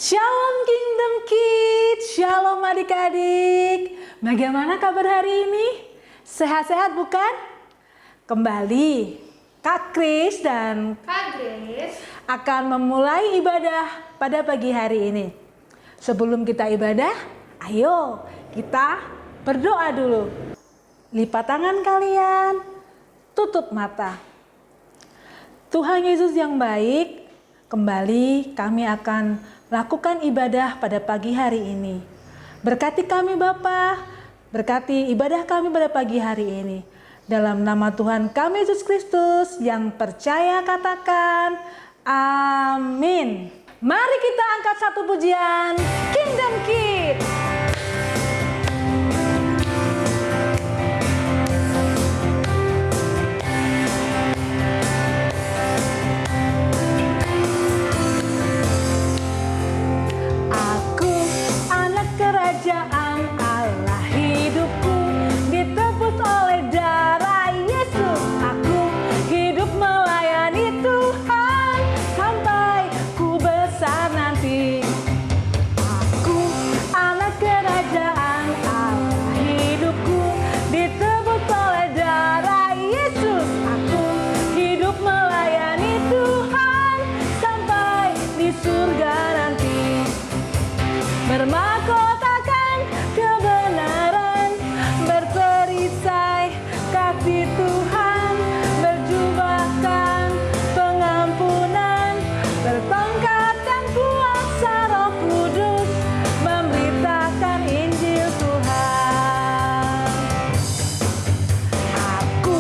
Shalom Kingdom Kids, Shalom adik-adik. Bagaimana kabar hari ini? Sehat-sehat bukan? Kembali Kak Kris dan Kak Grace akan memulai ibadah pada pagi hari ini. Sebelum kita ibadah, ayo kita berdoa dulu. Lipat tangan kalian, tutup mata. Tuhan Yesus yang baik, kembali kami akan lakukan ibadah pada pagi hari ini. Berkati kami Bapa, berkati ibadah kami pada pagi hari ini. Dalam nama Tuhan kami Yesus Kristus yang percaya katakan amin. Mari kita angkat satu pujian Kingdom Kids. Kerajaan Allah hidupku ditebus oleh darah Yesus. Aku hidup melayani Tuhan sampai ku besar nanti. Aku anak kerajaan Allah hidupku ditebus oleh darah Yesus. Aku hidup melayani Tuhan sampai di surga nanti. Bermahkotakan kebenaran, berperisai kasih Tuhan, berjubahkan pengampunan, bertongkatkan kuasa Roh Kudus, memberitakan Injil Tuhan. Aku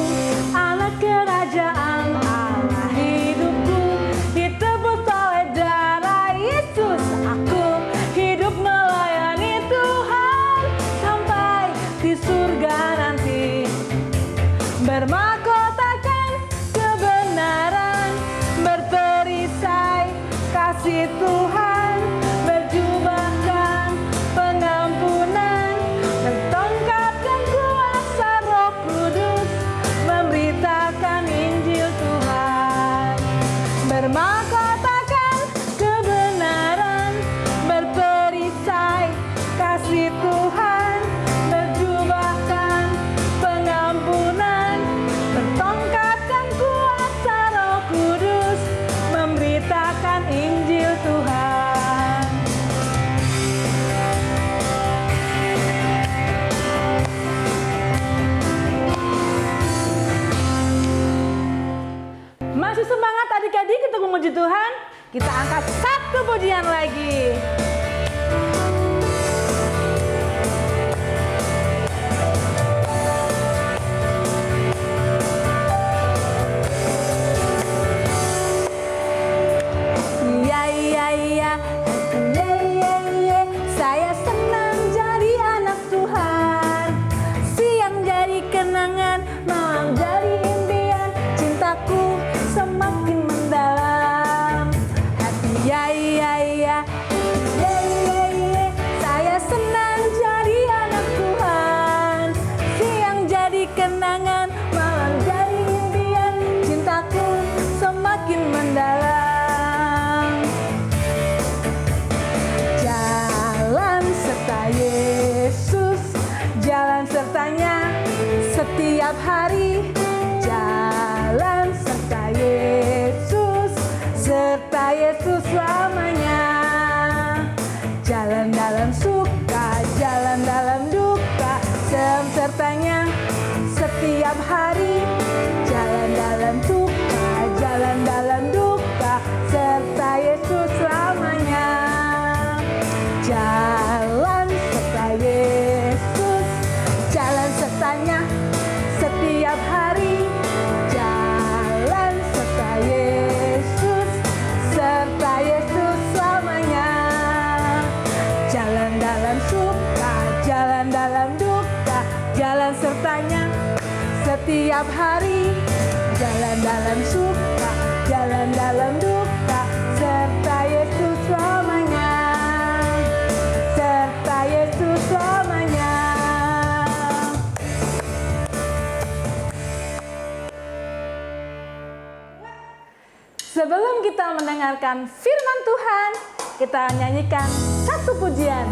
anak kerajaan Allah, hidupku ditebus oleh darah Yesus. Aku hidup melayani Tuhan sampai di surga nanti. Bermahkotakan kebenaran, berperisai kasih Tuhan, berjubahkan pengampunan, bertongkatkan kuasa Roh Kudus, memberitakan Injil Tuhan. Bermahkotakan kebenaran, berperisai kasih Tuhan, berjubahkan pengampunan, bertongkatkan kuasa Roh Kudus, memberitakan Injil Tuhan. Masih semangat adik-adik untuk memuji Tuhan? Kita angkat satu pujian lagi. Saya senang jadi anak Tuhan. Siang jadi kenangan, malam jadi impian. Cintaku semakin mendalam. Saya senang jadi anak Tuhan. Siang jadi kenangan, malam jadi impian. Cintaku semakin mendalam. Jalan serta Yesus, jalan sertanya setiap hari. Jalan serta Yesus, serta Yesus selamanya. Jalan dalam suka, jalan dalam duka, sertanya setiap hari. Jalan dalam suka, jalan dalam duka, serta Yesus selamanya. Jalan serta Yesus, jalan sertanya setiap hari. Jalan serta Yesus, serta Yesus selamanya. Jalan dalam suka, jalan dalam duka, jalan sertanya setiap hari. Jalan dalam suka, jalan dalam duka, serta Yesus selamanya. Serta Yesus selamanya. Sebelum kita mendengarkan firman Tuhan, kita nyanyikan satu pujian.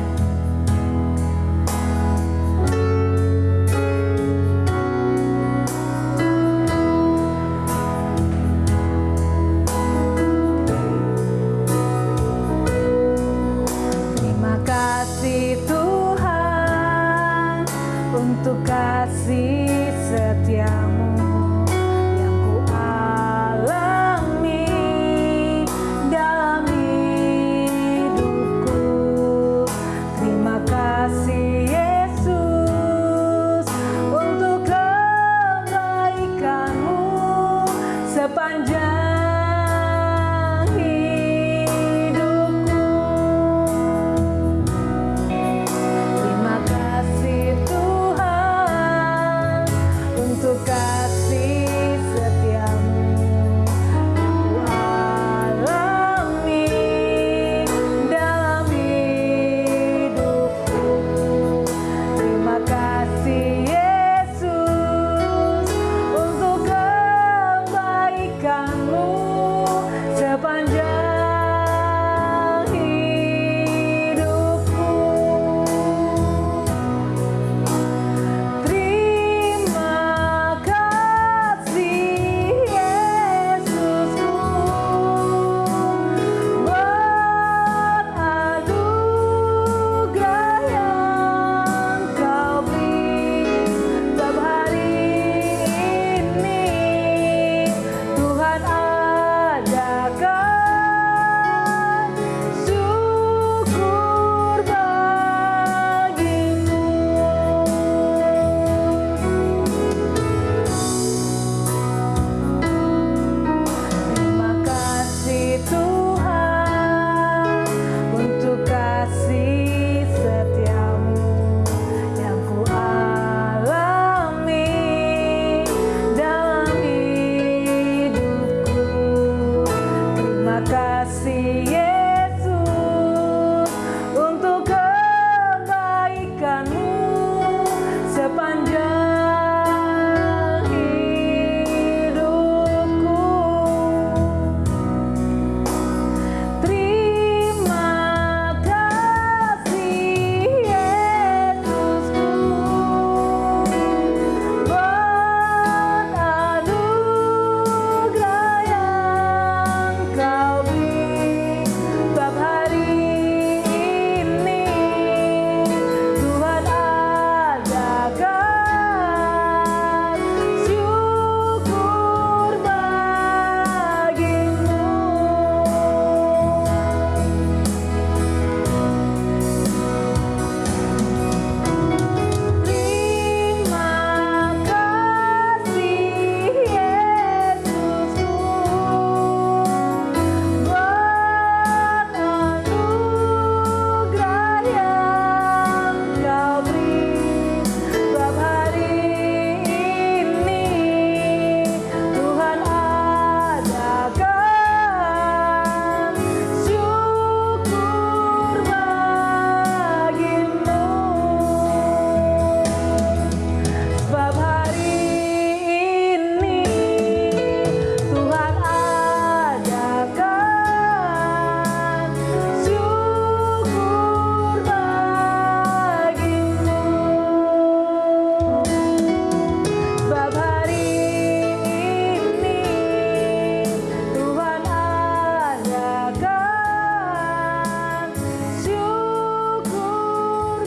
Terima kasih Tuhan untuk kasih setiamu yang ku alami dalam hidupku. Terima kasih Yesus untuk kebaikanmu sepanjang hidupku. Terima kasih Tuhan untuk kasih setiamu yang ku alami dalam hidupku. Terima kasih Yesus untuk kebaikanmu sepanjang hidupku. Terima kasih Yesusku buat anugerah yang kau beri setiap hari ini. Tuhan adakan syukur bagimu. Terima kasih Tuhan untuk kasih setiamu yang ku alami dalam hidupku. Terima kasih Yesus untuk kebaikanmu sepanjang hidupku. Terima kasih Yesusku buat anugerah yang kau beri setiap hari ini. Tuhan adakan syukur bagimu. Terima kasih Yesusku buat anugerah yang kau beri setiap hari ini. Tuhan adakan syukur bagimu. Sebab hari ini Tuhan adakan syukur bagimu. Sebab hari ini Tuhan adakan syukur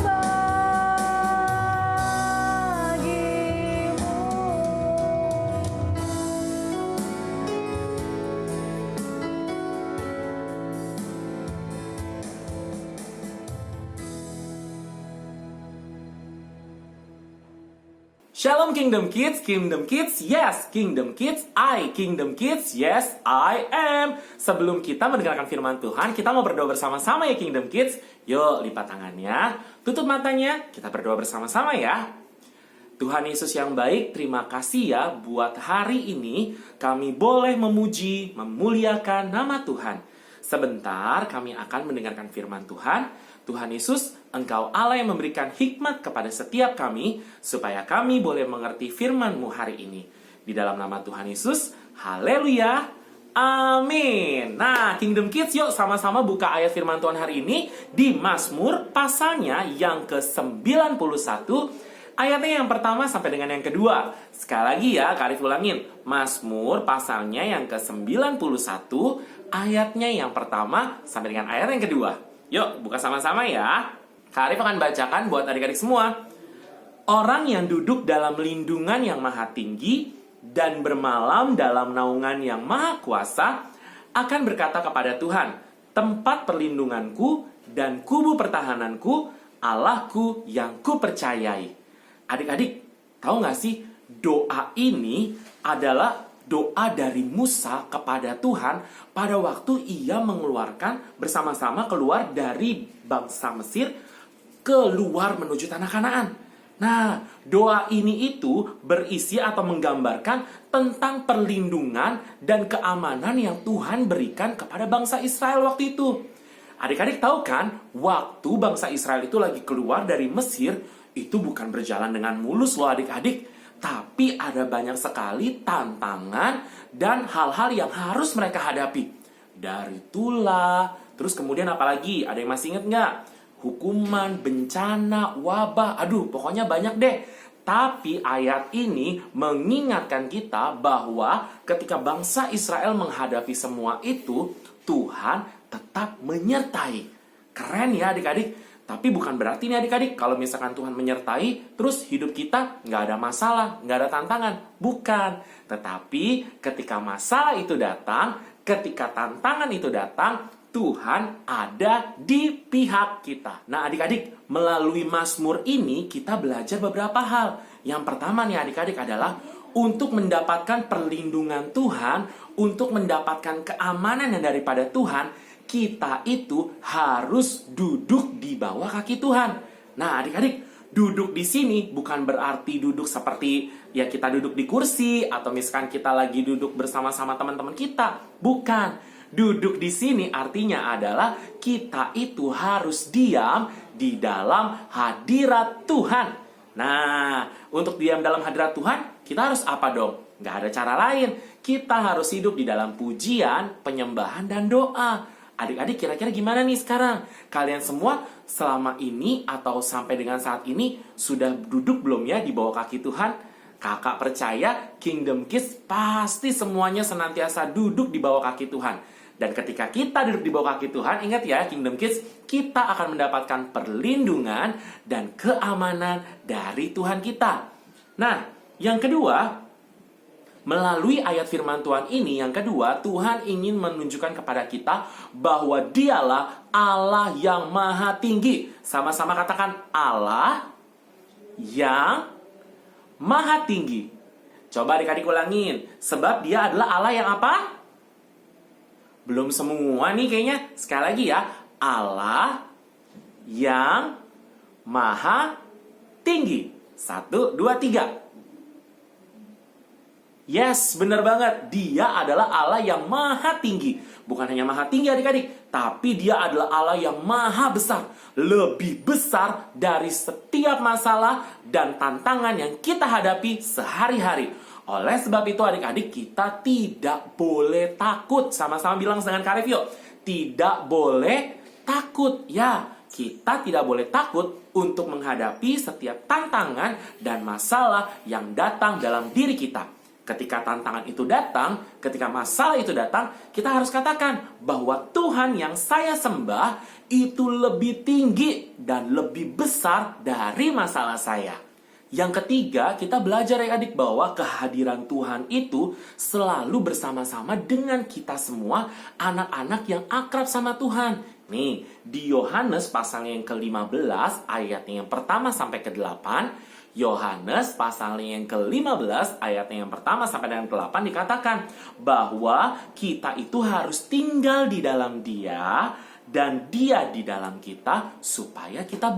Shalom Kingdom Kids, yes, Kingdom Kids, Kingdom Kids, yes, I am. Sebelum kita mendengarkan firman Tuhan, kita mau berdoa bersama-sama ya Kingdom Kids. Yuk, lipat tangannya, tutup matanya, kita berdoa bersama-sama ya. Tuhan Yesus yang baik, terima kasih ya buat hari ini kami boleh memuji, memuliakan nama Tuhan. Sebentar kami akan mendengarkan firman Tuhan. Tuhan Yesus, Engkau Allah yang memberikan hikmat kepada setiap kami, supaya kami boleh mengerti firman-Mu hari ini. Di dalam nama Tuhan Yesus, haleluya, Amin. Nah, Kingdom Kids, yuk sama-sama buka ayat firman Tuhan hari ini di Mazmur pasalnya yang ke-91, ayatnya yang pertama sampai dengan yang kedua. Sekali lagi ya, Kak Arif ulangin. Mazmur pasalnya yang ke-91, ayatnya yang pertama sampai dengan ayat yang kedua. Yuk, buka sama-sama ya. Kak Arif akan bacakan buat adik-adik semua. Orang yang duduk dalam lindungan yang maha tinggi dan bermalam dalam naungan yang maha kuasa akan berkata kepada Tuhan, tempat perlindunganku dan kubu pertahananku, Allahku yang kupercayai. Adik-adik, tahu gak sih, doa ini adalah doa dari Musa kepada Tuhan pada waktu ia mengeluarkan bersama-sama keluar dari bangsa Mesir keluar menuju tanah Kanaan. Nah, doa ini itu berisi atau menggambarkan tentang perlindungan dan keamanan yang Tuhan berikan kepada bangsa Israel waktu itu. Adik-adik tahu kan, waktu bangsa Israel itu lagi keluar dari Mesir, itu bukan berjalan dengan mulus loh adik-adik. Tapi ada banyak sekali tantangan dan hal-hal yang harus mereka hadapi. Dari tula, terus kemudian apalagi, ada yang masih ingat nggak? Hukuman, bencana, wabah, aduh pokoknya banyak deh. Tapi ayat ini mengingatkan kita bahwa ketika bangsa Israel menghadapi semua itu, Tuhan tetap menyertai. Keren ya adik-adik. Tapi bukan berarti nih adik-adik, kalau misalkan Tuhan menyertai, terus hidup kita nggak ada masalah, nggak ada tantangan. Bukan. Tetapi ketika masalah itu datang, ketika tantangan itu datang, Tuhan ada di pihak kita. Nah adik-adik, melalui Mazmur ini kita belajar beberapa hal. Yang pertama nih adik-adik adalah untuk mendapatkan perlindungan Tuhan, untuk mendapatkan keamanan yang daripada Tuhan, kita itu harus duduk di bawah kaki Tuhan. Nah adik-adik, duduk di sini bukan berarti duduk seperti ya kita duduk di kursi atau misalkan kita lagi duduk bersama-sama teman-teman kita. Bukan. Duduk di sini artinya adalah kita itu harus diam di dalam hadirat Tuhan. Nah, untuk diam dalam hadirat Tuhan, kita harus apa dong? Nggak ada cara lain. Kita harus hidup di dalam pujian, penyembahan, dan doa. Adik-adik kira-kira gimana nih sekarang? Kalian semua selama ini atau sampai dengan saat ini sudah duduk belum ya di bawah kaki Tuhan? Kakak percaya Kingdom Kids pasti semuanya senantiasa duduk di bawah kaki Tuhan. Dan ketika kita duduk di bawah kaki Tuhan, ingat ya Kingdom Kids, kita akan mendapatkan perlindungan dan keamanan dari Tuhan kita. Nah, yang kedua, melalui ayat firman Tuhan ini, yang kedua, Tuhan ingin menunjukkan kepada kita bahwa Dialah Allah yang maha tinggi. Sama-sama katakan Allah yang maha tinggi. Coba adik-adik ulangin. Sebab Dia adalah Allah yang apa? Belum semua nih kayaknya. Sekali lagi ya. Allah yang maha tinggi. 1, 2, 3. Yes, benar banget. Dia adalah Allah yang maha tinggi. Bukan hanya maha tinggi adik-adik, tapi Dia adalah Allah yang maha besar. Lebih besar dari setiap masalah dan tantangan yang kita hadapi sehari-hari. Oleh sebab itu adik-adik, kita tidak boleh takut. Sama-sama bilang dengan Karif yuk. Tidak boleh takut. Ya, kita tidak boleh takut untuk menghadapi setiap tantangan dan masalah yang datang dalam diri kita. Ketika tantangan itu datang, ketika masalah itu datang, kita harus katakan bahwa Tuhan yang saya sembah itu lebih tinggi dan lebih besar dari masalah saya. Yang ketiga, kita belajar ya adik bahwa kehadiran Tuhan itu selalu bersama-sama dengan kita semua, anak-anak yang akrab sama Tuhan. Nih, di Yohanes pasal yang ke-15, ayatnya yang pertama sampai ke-8, Yohanes pasalnya yang ke-15 ayatnya yang pertama sampai dengan ke-8 dikatakan bahwa kita itu harus tinggal di dalam Dia dan Dia di dalam kita supaya kita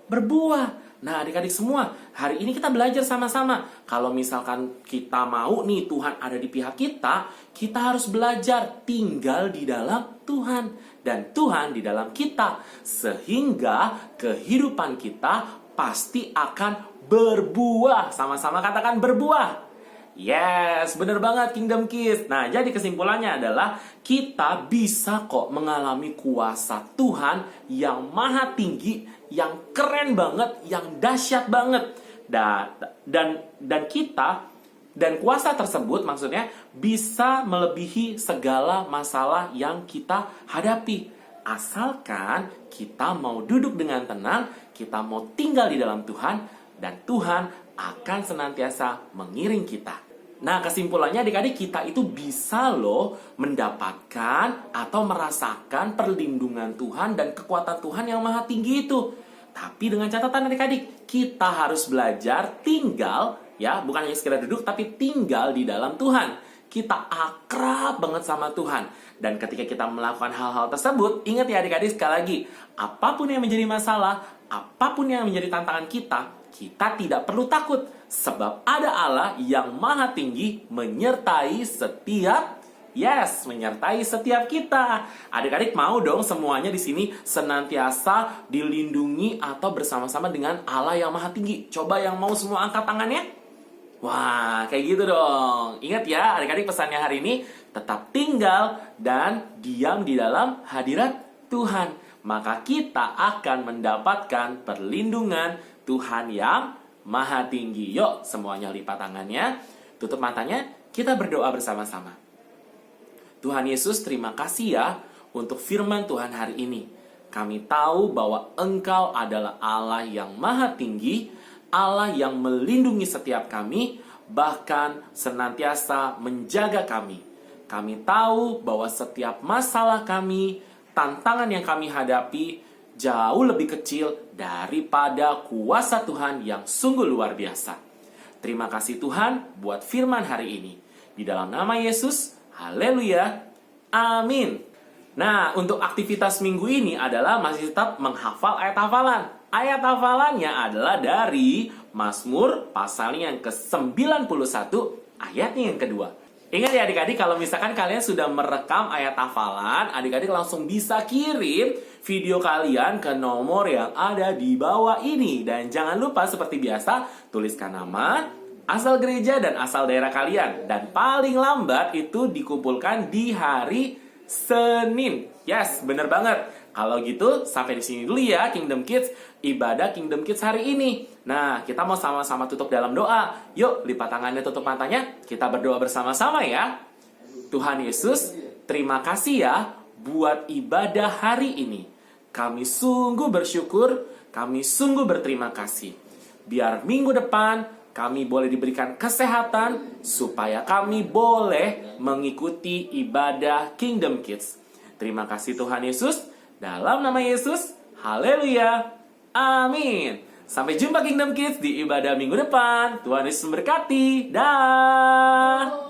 berbuah. Nah adik-adik semua, hari ini kita belajar sama-sama. Kalau misalkan kita mau nih Tuhan ada di pihak kita, kita harus belajar tinggal di dalam Tuhan dan Tuhan di dalam kita, sehingga kehidupan kita pasti akan berbuah. Sama-sama katakan berbuah. Yes, bener banget Kingdom Kids. Nah, jadi kesimpulannya adalah kita bisa kok mengalami kuasa Tuhan yang maha tinggi, yang keren banget, yang dahsyat banget. Dan kita dan kuasa tersebut maksudnya bisa melebihi segala masalah yang kita hadapi. Asalkan kita mau duduk dengan tenang, kita mau tinggal di dalam Tuhan, dan Tuhan akan senantiasa mengiring kita. Nah, kesimpulannya adik-adik, kita itu bisa loh mendapatkan atau merasakan perlindungan Tuhan dan kekuatan Tuhan yang maha tinggi itu. Tapi dengan catatan adik-adik, kita harus belajar tinggal, ya, bukan hanya sekedar duduk, tapi tinggal di dalam Tuhan. Kita akrab banget sama Tuhan. Dan ketika kita melakukan hal-hal tersebut, ingat ya adik-adik sekali lagi, apapun yang menjadi masalah, apapun yang menjadi tantangan kita tidak perlu takut. Sebab ada Allah yang maha tinggi menyertai setiap kita. Adik-adik mau dong semuanya di sini senantiasa dilindungi atau bersama-sama dengan Allah yang maha tinggi. Coba yang mau semua angkat tangannya. Wah, kayak gitu dong. Ingat ya adik-adik pesannya hari ini, tetap tinggal dan diam di dalam hadirat Tuhan. Maka kita akan mendapatkan perlindungan Tuhan yang maha tinggi. Yuk, semuanya lipat tangannya, tutup matanya, kita berdoa bersama-sama. Tuhan Yesus, terima kasih ya untuk firman Tuhan hari ini. Kami tahu bahwa Engkau adalah Allah yang maha tinggi, Allah yang melindungi setiap kami, bahkan senantiasa menjaga kami. Kami tahu bahwa setiap masalah kami, tantangan yang kami hadapi, jauh lebih kecil daripada kuasa Tuhan yang sungguh luar biasa. Terima kasih Tuhan buat firman hari ini. Di dalam nama Yesus, haleluya, amin. Nah, untuk aktivitas minggu ini adalah masih tetap menghafal ayat hafalan. Ayat hafalannya adalah dari Mazmur pasalnya yang ke-91, ayatnya yang kedua. Ingat ya adik-adik, kalau misalkan kalian sudah merekam ayat hafalan, adik-adik langsung bisa kirim video kalian ke nomor yang ada di bawah ini. Dan jangan lupa seperti biasa, tuliskan nama, asal gereja, dan asal daerah kalian. Dan paling lambat itu dikumpulkan di hari Senin. Yes, bener banget. Kalau gitu, sampai di sini dulu ya Kingdom Kids, ibadah Kingdom Kids hari ini. Nah, kita mau sama-sama tutup dalam doa. Yuk, lipat tangannya, tutup matanya. Kita berdoa bersama-sama ya. Tuhan Yesus, terima kasih ya buat ibadah hari ini. Kami sungguh bersyukur, kami sungguh berterima kasih. Biar minggu depan kami boleh diberikan kesehatan supaya kami boleh mengikuti ibadah Kingdom Kids. Terima kasih Tuhan Yesus. Dalam nama Yesus, haleluya, amin. Sampai jumpa Kingdom Kids di ibadah minggu depan. Tuhan Yesus memberkati. Dah.